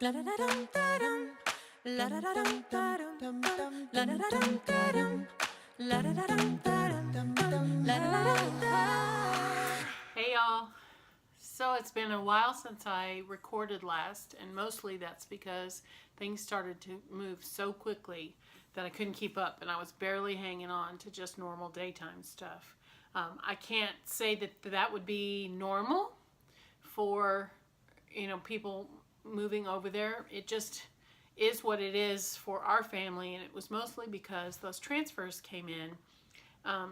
Hey y'all. So it's been a while since I recorded last, and mostly that's because things started to move so quickly that I couldn't keep up, and I was barely hanging on to just normal daytime stuff. I can't say that that would be normal for, people moving over there. It just is what it is for our family, and it was mostly because those transfers came in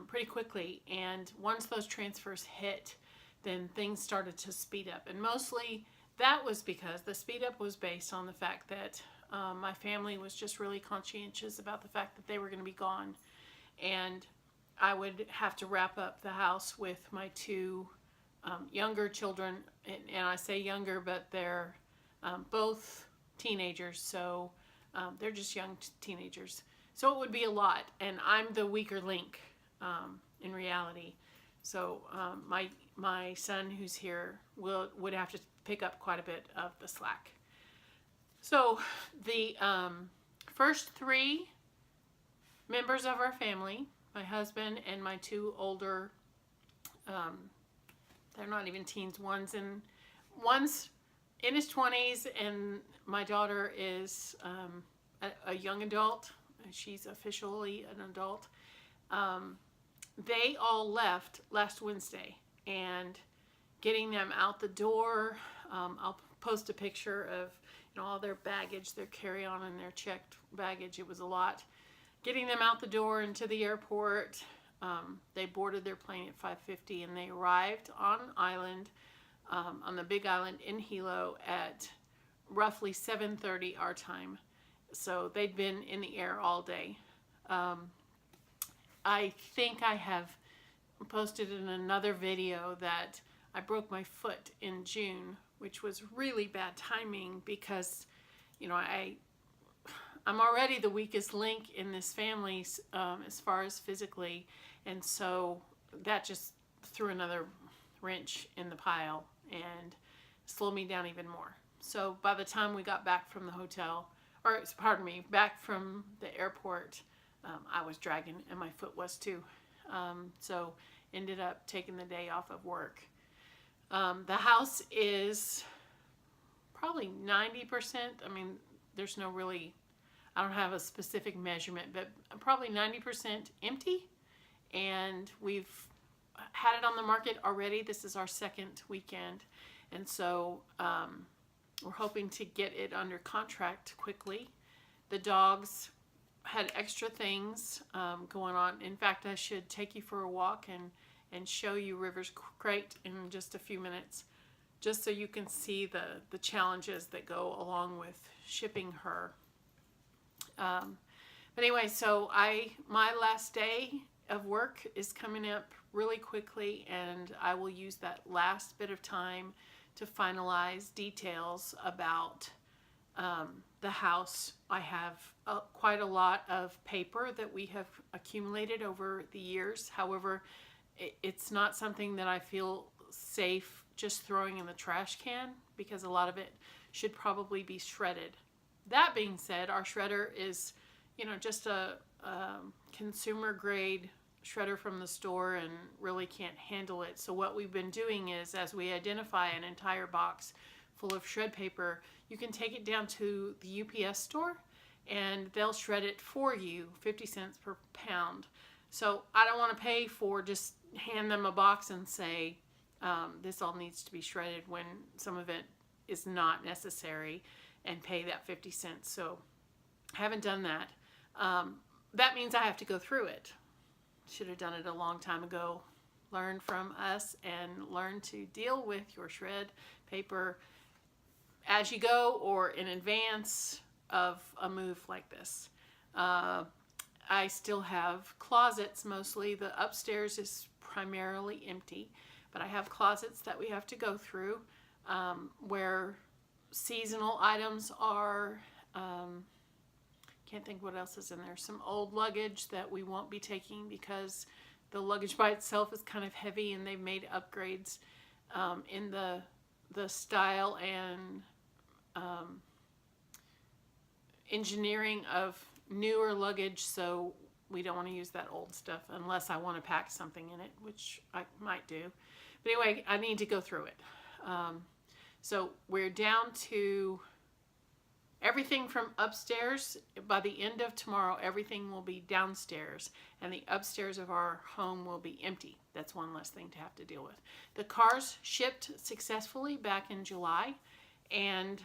pretty quickly, and once those transfers hit, then things started to speed up. And mostly that was because the speed up was based on the fact that my family was just really conscientious about the fact that they were going to be gone, and I would have to wrap up the house with my two younger children. And I say younger, but they're both teenagers, so they're just young teenagers. So it would be a lot, and I'm the weaker link in reality. So my son, who's here, would have to pick up quite a bit of the slack. So the first three members of our family, my husband and my two older, they're not even teens. One's in his 20s, and my daughter is a young adult. She's officially an adult. They all left last Wednesday, and getting them out the door, I'll post a picture of all their baggage, their carry-on and their checked baggage. It was a lot. Getting them out the door into the airport, they boarded their plane at 5:50, and they arrived on the big island in Hilo at roughly 7:30 our time. So they'd been in the air all day. I think I have posted in another video that I broke my foot in June, which was really bad timing because, I'm already the weakest link in this family as far as physically, and so that just threw another wrench in the pile and slowed me down even more. So by the time we got back from the back from the airport, I was dragging, and my foot was too. So ended up taking the day off of work. The house is probably 90%. I mean, there's no really, I don't have a specific measurement, but probably 90% empty. And we've had it on the market already. This is our second weekend. And so we're hoping to get it under contract quickly. The dogs had extra things going on. In fact, I should take you for a walk and show you River's crate in just a few minutes, just so you can see the challenges that go along with shipping her. But anyway, so my last day of work is coming up really quickly, and I will use that last bit of time to finalize details about the house. I have quite a lot of paper that we have accumulated over the years. However, it's not something that I feel safe just throwing in the trash can, because a lot of it should probably be shredded. That being said, our shredder is, just a consumer grade shredder from the store, and really can't handle it. So what we've been doing is, as we identify an entire box full of shred paper, you can take it down to the UPS store and they'll shred it for you, 50 cents per pound. So I don't want to pay for, just hand them a box and say, this all needs to be shredded, when some of it is not necessary, and pay that 50 cents. So I haven't done that. That means I have to go through it. Should have done it a long time ago. Learn from us and learn to deal with your shred paper as you go, or in advance of a move like this. I still have closets. Mostly the upstairs is primarily empty, but I have closets that we have to go through, where seasonal items are. Can't think what else is in there. Some old luggage that we won't be taking because the luggage by itself is kind of heavy, and they've made upgrades in the style and engineering of newer luggage, so we don't want to use that old stuff unless I want to pack something in it, which I might do. But anyway, I need to go through it. So we're down to everything from upstairs. By the end of tomorrow, everything will be downstairs, and the upstairs of our home will be empty. That's one less thing to have to deal with. The cars shipped successfully back in July, and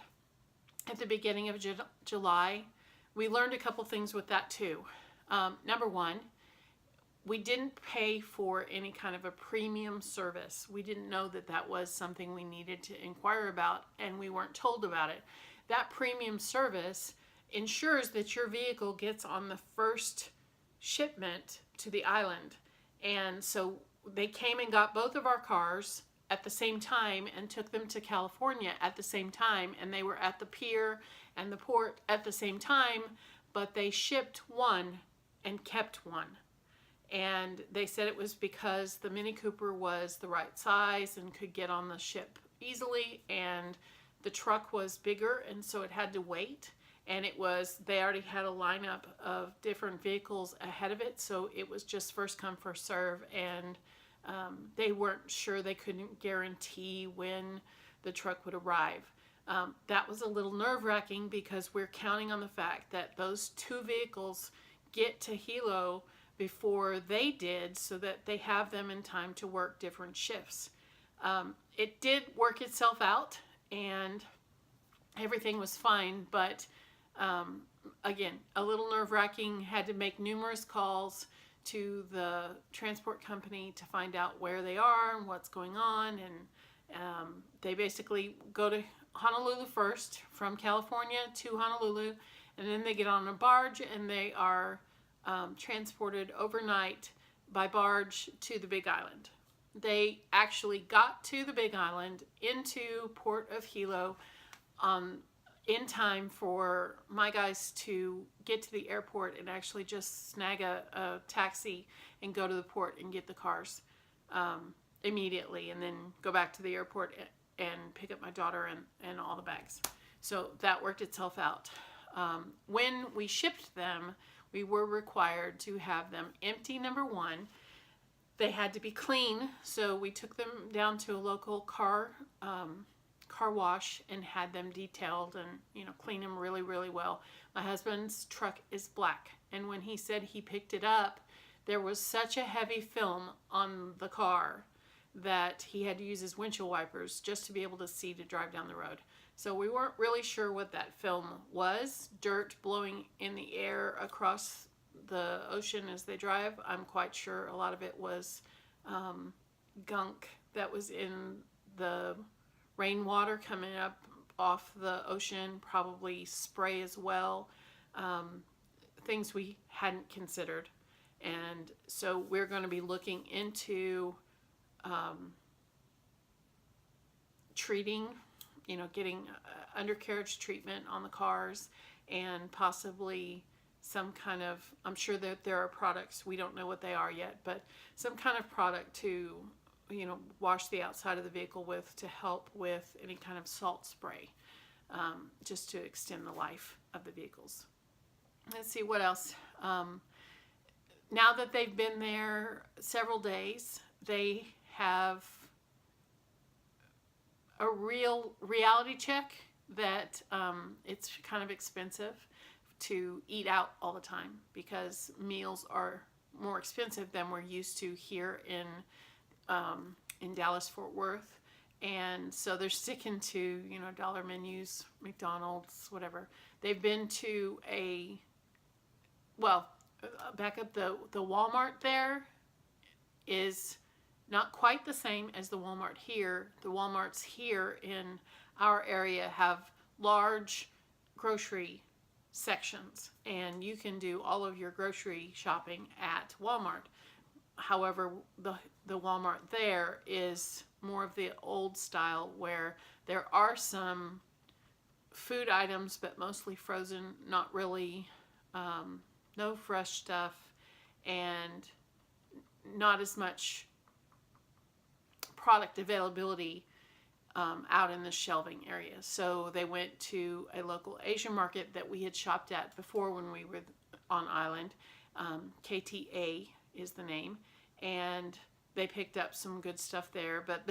at the beginning of July, we learned a couple things with that too. Number one, we didn't pay for any kind of a premium service. We didn't know that that was something we needed to inquire about, and we weren't told about it. That premium service ensures that your vehicle gets on the first shipment to the island. And so they came and got both of our cars at the same time and took them to California at the same time, and they were at the pier and the port at the same time, but they shipped one and kept one. And they said it was because the Mini Cooper was the right size and could get on the ship easily, and the truck was bigger, and so it had to wait. And they already had a lineup of different vehicles ahead of it, so it was just first come, first serve, and they weren't sure, they couldn't guarantee when the truck would arrive. That was a little nerve-wracking because we're counting on the fact that those two vehicles get to Hilo before they did, so that they have them in time to work different shifts. It did work itself out, and everything was fine, but again, a little nerve-wracking. Had to make numerous calls to the transport company to find out where they are and what's going on, and they basically go to Honolulu first, from California to Honolulu, and then they get on a barge and they are transported overnight by barge to the Big Island. They actually got to the Big Island into Port of Hilo in time for my guys to get to the airport and actually just snag a taxi and go to the port and get the cars immediately, and then go back to the airport and pick up my daughter and all the bags. So that worked itself out. When we shipped them, we were required to have them empty, number one. They had to be clean, so we took them down to a local car wash and had them detailed and clean them really, really well. My husband's truck is black, and when he said he picked it up, there was such a heavy film on the car that he had to use his windshield wipers just to be able to see to drive down the road. So we weren't really sure what that film was. Dirt blowing in the air across the ocean as they drive. I'm quite sure a lot of it was gunk that was in the rainwater coming up off the ocean, probably spray as well, things we hadn't considered. And so we're going to be looking into treating, getting undercarriage treatment on the cars, and possibly some kind of, I'm sure that there are products, we don't know what they are yet, but some kind of product to, wash the outside of the vehicle with, to help with any kind of salt spray, just to extend the life of the vehicles. Let's see what else. Now that they've been there several days, they have a real reality check that it's kind of expensive to eat out all the time, because meals are more expensive than we're used to here in Dallas, Fort Worth. And so they're sticking to, dollar menus, McDonald's, whatever. They've been to back up, the Walmart there is not quite the same as the Walmart here. The Walmarts here in our area have large grocery sections, and you can do all of your grocery shopping at Walmart. However, the Walmart there is more of the old style, where there are some food items, but mostly frozen, not really, no fresh stuff, and not as much product availability out in the shelving area. So they went to a local Asian market that we had shopped at before when we were on island. KTA is the name, and they picked up some good stuff there. But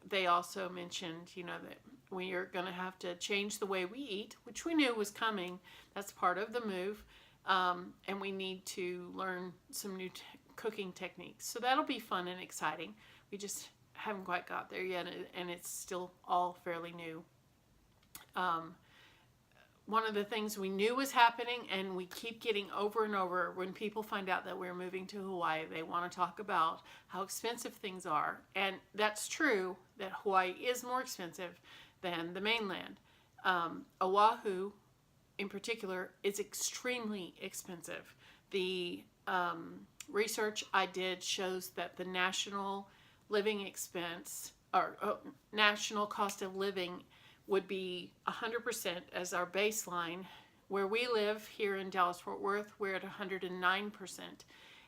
they also mentioned, that we are going to have to change the way we eat, which we knew was coming. That's part of the move, and we need to learn some new cooking techniques. So that'll be fun and exciting. We just haven't quite got there yet, and it's still all fairly new. One of the things we knew was happening, and we keep getting over and over, when people find out that we're moving to Hawaii, they want to talk about how expensive things are. And that's true, that Hawaii is more expensive than the mainland. Oahu, in particular, is extremely expensive. The research I did shows that the national living expense, or national cost of living, would be 100% as our baseline. Where we live here in Dallas-Fort Worth, we're at 109%.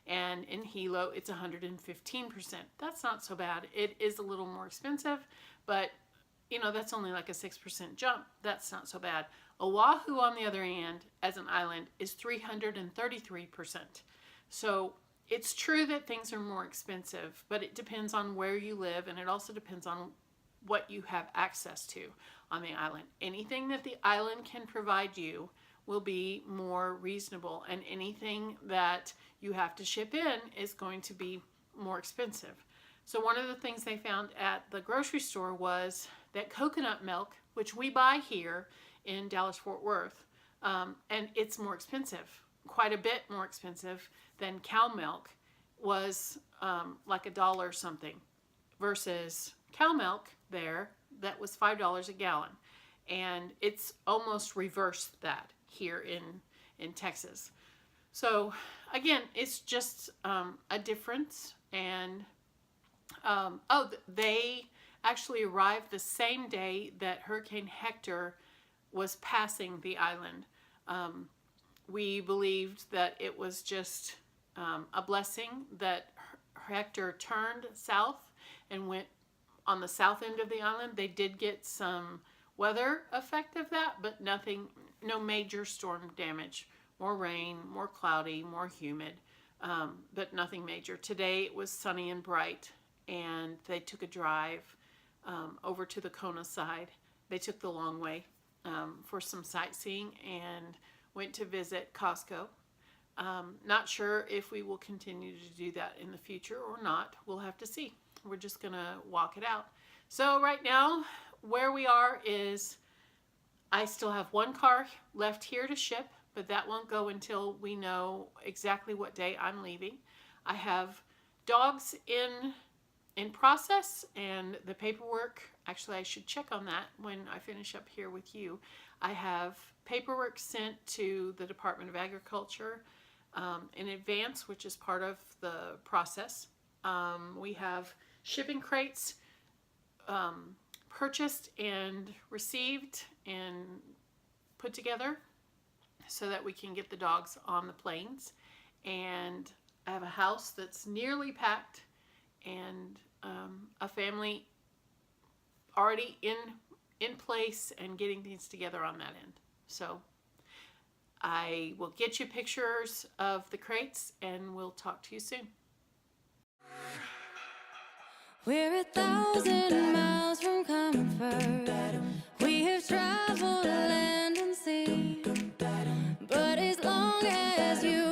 And in Hilo, it's 115%. That's not so bad. It is a little more expensive, but that's only like a 6% jump. That's not so bad. Oahu, on the other hand, as an island, is 333%. So it's true that things are more expensive, but it depends on where you live, and it also depends on what you have access to on the island. Anything that the island can provide you will be more reasonable, and anything that you have to ship in is going to be more expensive. So one of the things they found at the grocery store was that coconut milk, which we buy here in Dallas-Fort Worth, and it's more expensive, quite a bit more expensive than cow milk, was like $1 something, versus cow milk there that was $5 a gallon. And it's almost reversed that here in Texas. So again, it's just a difference. And they actually arrived the same day that Hurricane Hector was passing the island. We believed that it was just a blessing that Hector turned south and went on the south end of the island. They did get some weather effect of that, but no major storm damage. More rain, more cloudy, more humid, but nothing major. Today it was sunny and bright, and they took a drive over to the Kona side. They took the long way for some sightseeing and went to visit Costco. Not sure if we will continue to do that in the future or not. We'll have to see. We're just going to walk it out. So right now, where we are is, I still have one car left here to ship, but that won't go until we know exactly what day I'm leaving. I have dogs in process, and the paperwork, actually I should check on that when I finish up here with you. I have paperwork sent to the Department of Agriculture in advance, which is part of the process. We have shipping crates purchased and received and put together so that we can get the dogs on the planes. And I have a house that's nearly packed, and a family already in place and getting things together on that end. So I will get you pictures of the crates, and we'll talk to you soon. We're 1,000 miles from comfort. We have traveled land and sea, but as long as you